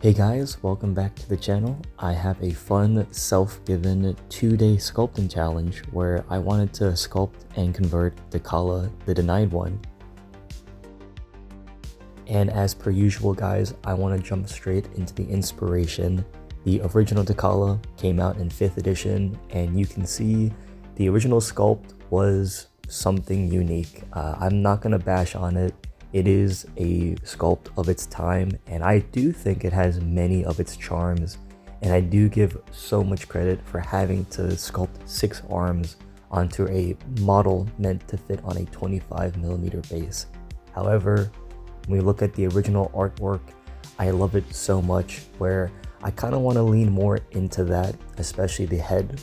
Hey guys, welcome back to the channel. I have a fun self-given 2-day sculpting challenge where I wanted to sculpt and convert Dakala, the denied one. And as per usual guys, I want to jump straight into the inspiration. The original Dakala came out in 5th edition and you can see the original sculpt was something unique. I'm not going to bash on it. It is a sculpt of its time, and I do think it has many of its charms, and I do give so much credit for having to sculpt 6 arms onto a model meant to fit on a 25mm base. However, when we look at the original artwork, I love it so much where I kind of want to lean more into that, especially the head.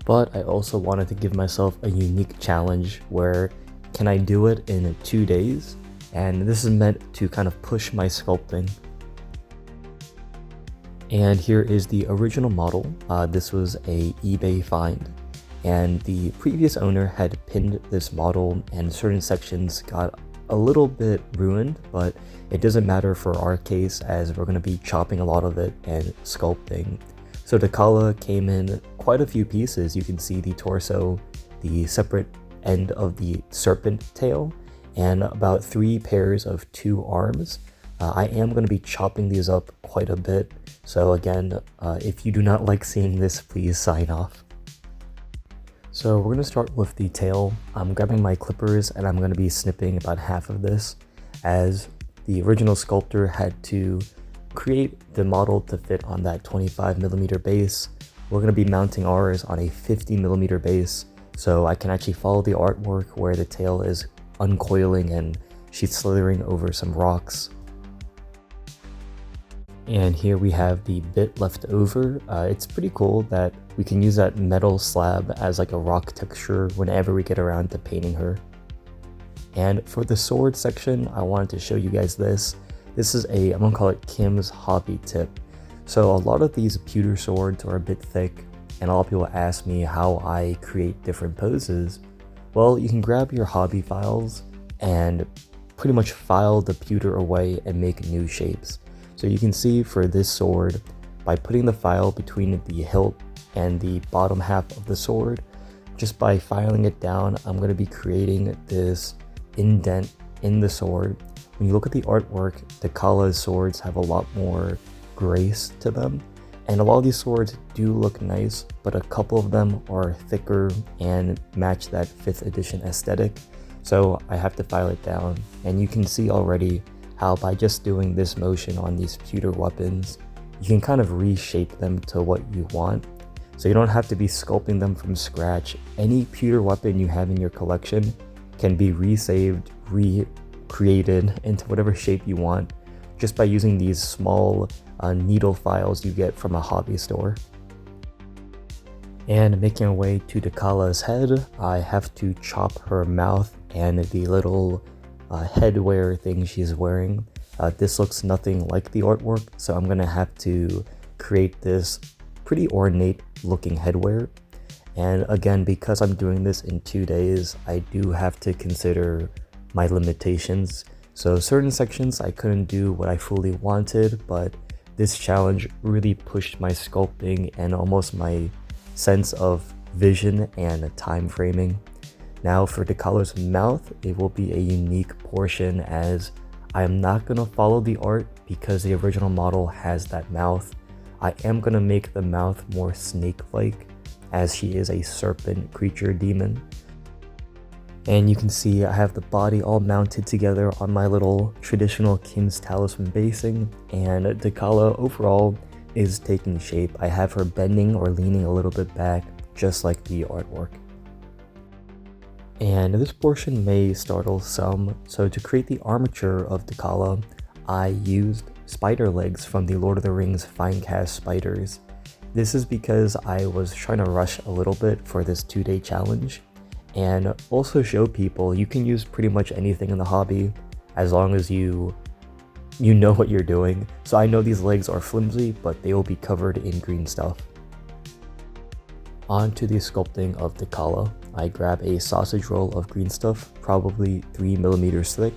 But I also wanted to give myself a unique challenge where can I do it in 2 days? And this is meant to kind of push my sculpting. And here is the original model. This was a eBay find, and the previous owner had pinned this model and certain sections got a little bit ruined, but it doesn't matter for our case as we're going to be chopping a lot of it and sculpting. So Dakala came in quite a few pieces. You can see the torso, the separate end of the serpent tail, and about 3 pairs of 2 arms. I am going to be chopping these up quite a bit, so again, if you do not like seeing this, please sign off. So we're going to start with the tail. I'm grabbing my clippers and I'm going to be snipping about half of this, as the original sculptor had to create the model to fit on that 25mm base. We're going to be mounting ours on a 50mm base, so I can actually follow the artwork where the tail is uncoiling and she's slithering over some rocks. And here we have the bit left over. It's pretty cool that we can use that metal slab as like a rock texture whenever we get around to painting her. And for the sword section, I wanted to show you guys this. This is I'm gonna call it Kim's hobby tip. So a lot of these pewter swords are a bit thick, and a lot of people ask me how I create different poses. Well, you can grab your hobby files and pretty much file the pewter away and make new shapes. So you can see for this sword, by putting the file between the hilt and the bottom half of the sword, just by filing it down, I'm going to be creating this indent in the sword. When you look at the artwork, Dakala's swords have a lot more grace to them. And a lot of these swords do look nice, but a couple of them are thicker and match that 5th edition aesthetic. So I have to file it down. And you can see already how by just doing this motion on these pewter weapons, you can kind of reshape them to what you want. So you don't have to be sculpting them from scratch. Any pewter weapon you have in your collection can be resaved, recreated into whatever shape you want, just by using these small needle files you get from a hobby store. And making our way to Dakala's head, I have to chop her mouth and the little headwear thing she's wearing. This looks nothing like the artwork, so I'm gonna have to create this pretty ornate looking headwear. And again, because I'm doing this in 2 days, I do have to consider my limitations. So certain sections I couldn't do what I fully wanted, but this challenge really pushed my sculpting and almost my sense of vision and time framing. Now for Dakala's mouth, it will be a unique portion as I am not going to follow the art because the original model has that mouth. I am going to make the mouth more snake-like as she is a serpent creature demon. And you can see I have the body all mounted together on my little traditional Kim's talisman basing, and Dakala overall is taking shape. I have her bending or leaning a little bit back, just like the artwork. And this portion may startle some, so to create the armature of Dakala, I used spider legs from the Lord of the Rings Finecast spiders. This is because I was trying to rush a little bit for this 2-day challenge, and also show people you can use pretty much anything in the hobby as long as you know what you're doing. So I know these legs are flimsy, but they will be covered in green stuff. On to the sculpting of Dakala. I grab a sausage roll of green stuff, probably 3mm thick,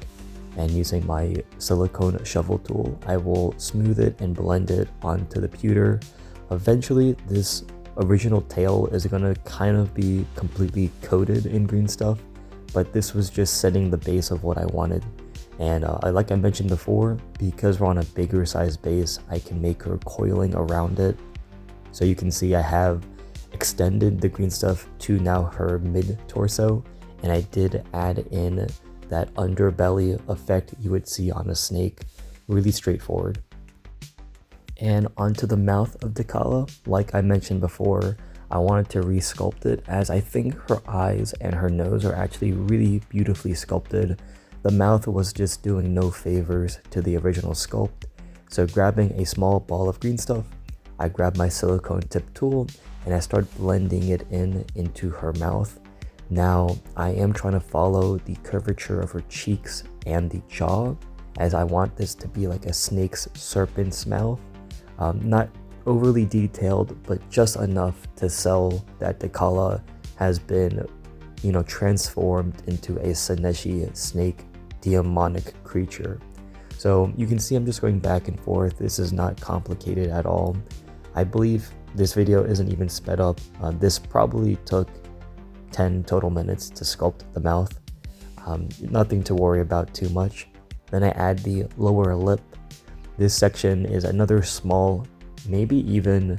and using my silicone shovel tool, I will smooth it and blend it onto the pewter. Eventually, this original tail is gonna kind of be completely coated in green stuff, but this was just setting the base of what I wanted. And like I mentioned before, because we're on a bigger size base, I can make her coiling around it. So you can see I have extended the green stuff to now her mid-torso, and I did add in that underbelly effect you would see on a snake. Really straightforward. And onto the mouth of Dekala, like I mentioned before, I wanted to resculpt it, as I think her eyes and her nose are actually really beautifully sculpted. The mouth was just doing no favors to the original sculpt. So grabbing a small ball of green stuff, I grabbed my silicone tip tool and I started blending it into her mouth. Now I am trying to follow the curvature of her cheeks and the jaw, as I want this to be like a snake's serpent's mouth. Not overly detailed, but just enough to sell that Dekala has been, transformed into a Seneshi snake demonic creature. So you can see I'm just going back and forth. This is not complicated at all. I believe this video isn't even sped up. This probably took 10 total minutes to sculpt the mouth. Nothing to worry about too much. Then I add the lower lip. This section is another small, maybe even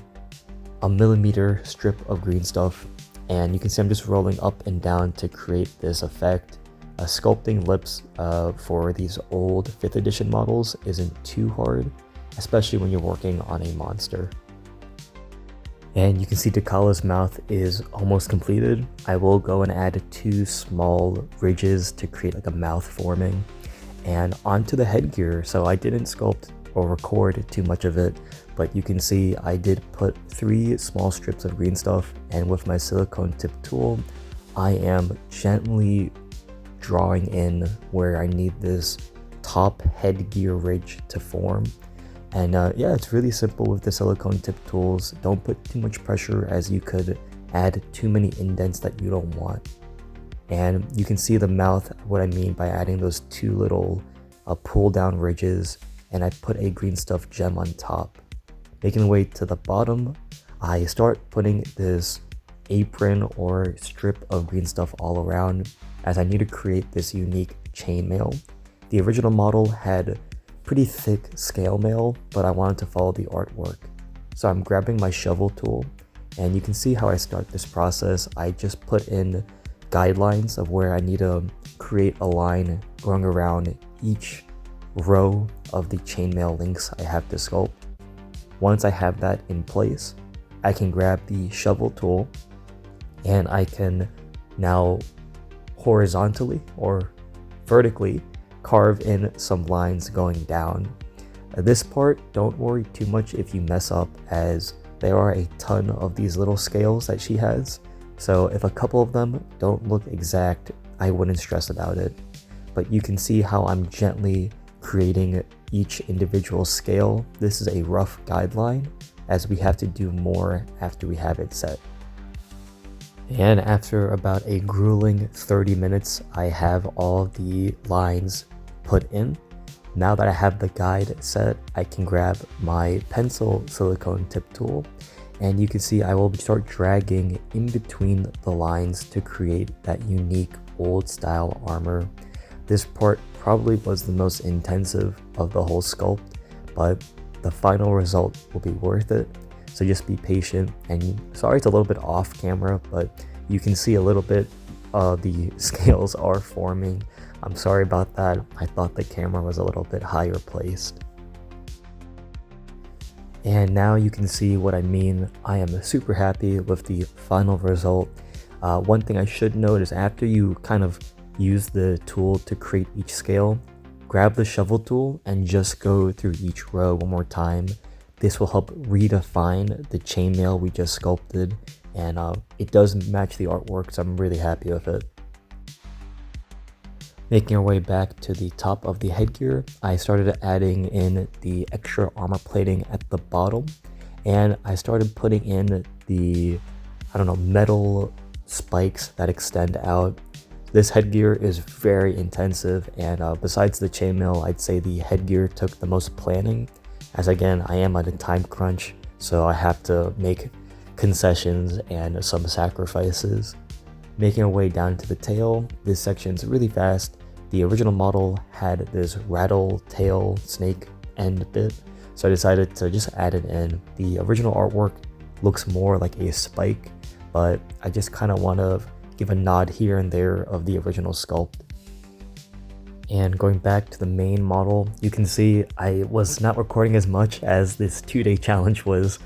a millimeter strip of green stuff. And you can see I'm just rolling up and down to create this effect. Sculpting lips for these old 5th edition models isn't too hard, especially when you're working on a monster. And you can see Dekala's mouth is almost completed. I will go and add 2 small ridges to create like a mouth forming. And onto the headgear, so I didn't sculpt or record too much of it, but you can see I did put 3 small strips of green stuff, and with my silicone tip tool, I am gently drawing in where I need this top headgear ridge to form. And yeah, it's really simple with the silicone tip tools. Don't put too much pressure, as you could add too many indents that you don't want. And you can see the mouth, what I mean by adding those 2 little pull down ridges, and I put a green stuff gem on top. Making my way to the bottom, I start putting this apron or strip of green stuff all around, as I need to create this unique chainmail. The original model had pretty thick scale mail, but I wanted to follow the artwork. So I'm grabbing my shovel tool, and you can see how I start this process. I just put in guidelines of where I need to create a line going around each row of the chainmail links I have to sculpt. Once I have that in place, I can grab the shovel tool and I can now horizontally or vertically carve in some lines going down. This part, don't worry too much if you mess up, as there are a ton of these little scales that she has. So if a couple of them don't look exact, I wouldn't stress about it. But you can see how I'm gently creating each individual scale. This is a rough guideline, as we have to do more after we have it set. And after about a grueling 30 minutes, I have all the lines put in. Now that I have the guide set, I can grab my pencil silicone tip tool, and you can see I will start dragging in between the lines to create that unique old style armor. This part probably was the most intensive of the whole sculpt, but the final result will be worth it. So just be patient, and sorry it's a little bit off camera, but you can see a little bit the scales are forming. I'm sorry about that. I thought the camera was a little bit higher placed. And now you can see what I mean. I am super happy with the final result. One thing I should note is after you kind of use the tool to create each scale, grab the shovel tool and just go through each row one more time. This will help redefine the chainmail we just sculpted, and it does match the artwork, so I'm really happy with it. Making our way back to the top of the headgear, I started adding in the extra armor plating at the bottom, and I started putting in the, metal spikes that extend out. This headgear is very intensive, and besides the chainmail, I'd say the headgear took the most planning, as again, I am on a time crunch, so I have to make concessions and some sacrifices. Making our way down to the tail, this section's really fast. The original model had this rattle tail snake end bit, so I decided to just add it in. The original artwork looks more like a spike, but I just kind of want to give a nod here and there of the original sculpt. And going back to the main model, you can see I was not recording as much as this 2-day challenge was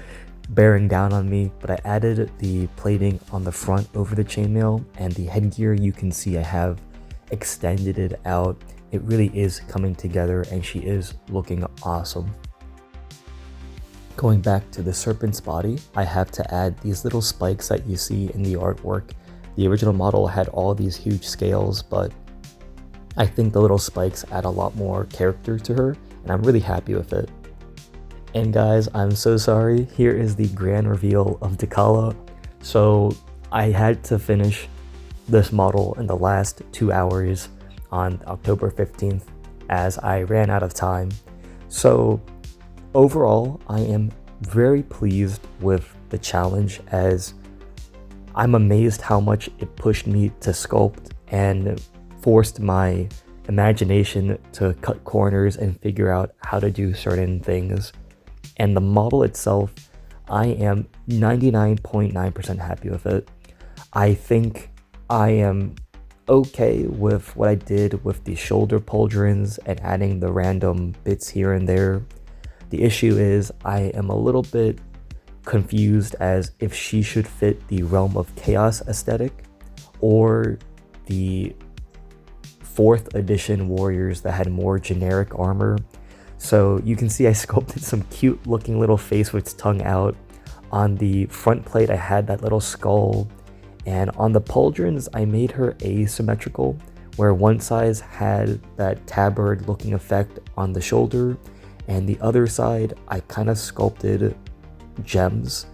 bearing down on me, but I added the plating on the front over the chainmail, and the headgear, you can see I have extended it out. It really is coming together, and she is looking awesome. Going back to the serpent's body, I have to add these little spikes that you see in the artwork. The original model had all these huge scales, but I think the little spikes add a lot more character to her, and I'm really happy with it. And guys, I'm so sorry, here is the grand reveal of Dekala. So I had to finish this model in the last 2 hours on October 15th as I ran out of time. So overall, I am very pleased with the challenge, as I'm amazed how much it pushed me to sculpt and forced my imagination to cut corners and figure out how to do certain things. And the model itself, I am 99.9% happy with it. I think I am okay with what I did with the shoulder pauldrons and adding the random bits here and there. The issue is I am a little bit confused as if she should fit the Realm of Chaos aesthetic or the 4th edition warriors that had more generic armor. So you can see I sculpted some cute looking little face with its tongue out. On the front plate I had that little skull, and on the pauldrons I made her asymmetrical, where one side had that tabard looking effect on the shoulder, and the other side I kind of sculpted gems.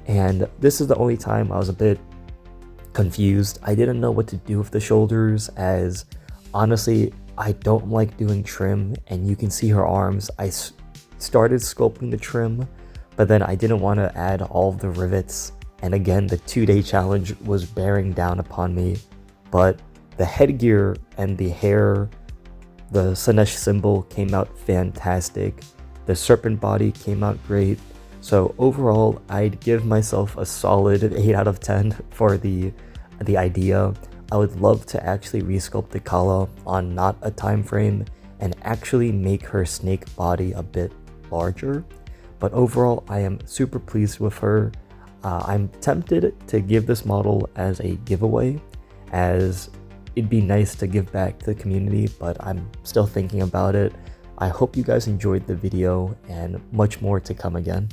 And this is the only time I was a bit confused. I didn't know what to do with the shoulders, as honestly I don't like doing trim, and you can see her arms. I started sculpting the trim, but then I didn't want to add all of the rivets, and again the 2-day challenge was bearing down upon me. But the headgear and the hair, the Slanesh symbol came out fantastic. The serpent body came out great. So overall, I'd give myself a solid 8 out of 10 for the idea. I would love to actually resculpt Dekala on not a time frame and actually make her snake body a bit larger. But overall, I am super pleased with her. I'm tempted to give this model as a giveaway, as it'd be nice to give back to the community, but I'm still thinking about it. I hope you guys enjoyed the video, and much more to come again.